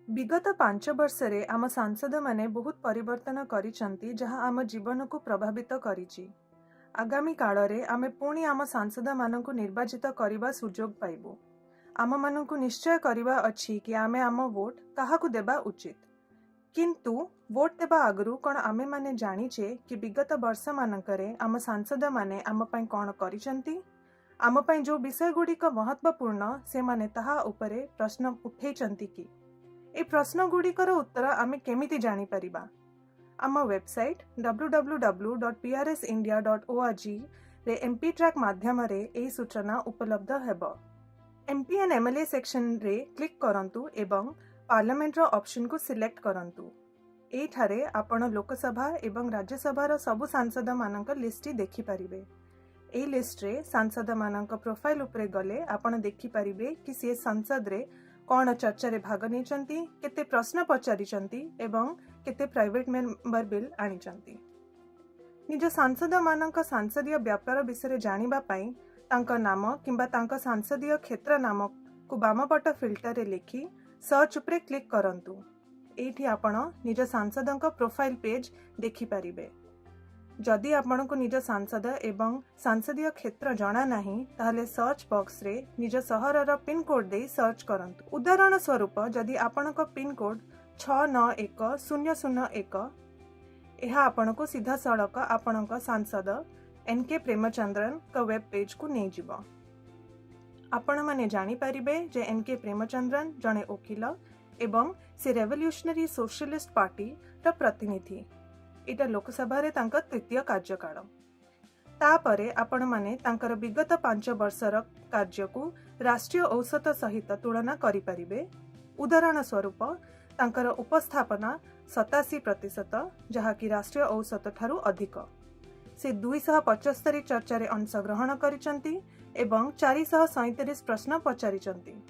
विगत 5 वर्षरे आम सांसद माने बहुत परिवर्तन करिसंती जहाँ आम जीवन को प्रभावित करिछि। आगामी कालरे आमे पुणी आम सांसद मानकु निर्वाचित करबा सुजोग पाइबु। आम मानकु निश्चय करबा अछि कि आमे आम वोट काहाकु देबा उचित। किंतु वोट देबा आगरु कोन आमे माने जानिछे कि विगत वर्ष मानकरे आम सांसद माने आम पई कोन करिसंती। आम पई जो विषय गुड़िक महत्वपूर्ण से माने ताहा उपरे प्रश्न उठेइचंती कि ए प्रश्न गुड़िकर उत्तर आमे केमिति जानी परिबा। आम वेबसाइट www.prsindia.org रे एमपी ट्रैक माध्यम रे एही सूचना उपलब्ध हेबो। एमपी एंड एमएलए सेक्शन रे क्लिक करंतु एवं पार्लियामेंट रो ऑप्शन को सिलेक्ट करंतु। एठारे आपण लोकसभा एवं राज्यसभा रो सबु सांसद मानक लिस्ट देखि परिबे। एही लिस्ट रे सांसद मानक प्रोफाइल उपरे गले आपण देखि परिबे कि से संसद रे कौन चर्चा रे भाग नेचंती, केते प्रश्न पचारिचंती एवं केते प्राइवेट मेंबर बिल आनिचंती। निज सांसद मानक सांसदीय व्यापार विषय जानिबा पई तांका नाम किंबा तांका सांसदीय क्षेत्र नाम को बामपट फिल्टर रे लिखि सर्च उपरे क्लिक करंतु। एठी आपण निज सांसदक प्रोफाइल पेज देखि परिबे। जदि आपण को निज सांसद एवं सांसदीय क्षेत्र जाना नहीं ताहले सर्च बॉक्स रे निज सहर रो पिन कोड दे सर्च करंतु। उदाहरण स्वरूप जदि आपण को पिन कोड 691001 एहा आपण को सीधा सड़क आपण को सांसद एनके प्रेमचंद्रन का वेब पेज को नहीं जीवो। आपण माने जानि परिबे जे एनके प्रेमचंद्रन जने वकील एवं से रेवोल्यूशनरी सोशलिस्ट पार्टी रा प्रतिनिधि। इटा लोकसभा रे तांका तृतीय कार्यकाल। तापरे आपण माने तांकर विगत 5 वर्षर कार्य को राष्ट्रीय औसत सहित तुलना करि परिबे। उदाहरण स्वरूप तांकर उपस्थापना 87% जहा कि राष्ट्रीय औसत ठारू अधिक। से 275 चर्चा रे अंशग्रहण करिसंती एवं 437 प्रश्न पचारिचंती।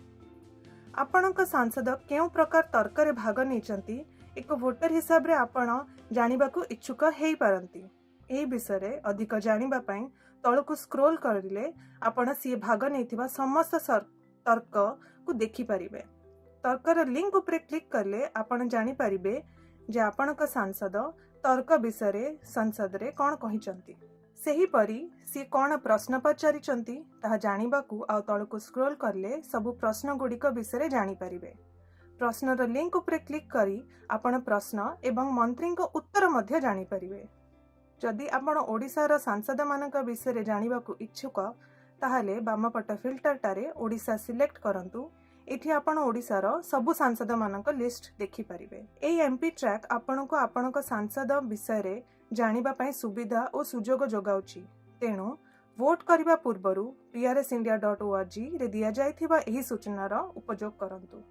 आपणक सांसद केउ प्रकार तर्क रे भाग नेचंती एक वोटर हिसाब रे आपण जानिबाकू इच्छुक हेई पारंती। एही विषय रे अधिक जानिबा पई तळकू स्क्रोल करिले आपण सी भाग नेथिबा समस्त तर्क को देखि परिबे। तर्कर लिंक उपरे क्लिक करले आपण जानि परिबे जे आपणक सांसद तर्क विषय रे संसद रे कोन कहिचंती। सेही परी सी कोन प्रश्न पचारिचंती ताहा जानिबाकू आ तळकू स्क्रोल करले सब प्रश्न गुड़िक विषय रे जानि परिबे। प्रश्नर लिंक उपरे क्लिक करी आपण प्रश्न एवं मंत्री को उत्तर मध्य जानि परिबे। जदि आपण ओडिसा सांसद मानक विषय रे जानिबाकू इच्छुक ताहाले बामपट फिल्टर टारे ओडिसा सिलेक्ट करंतु। एठी आपण ओडिसार सबु सांसद मानक लिस्ट देखि परिबे। एई एमपी ट्रैक आपण को आपणक सांसद विषय रे जानिबा पई सुविधा और सुजोग जोगाउची। तेणु वोट करिबा पूर्वरु prsindia.org रे दिया जायथिबा एही सूचनार उपयोग करंतु।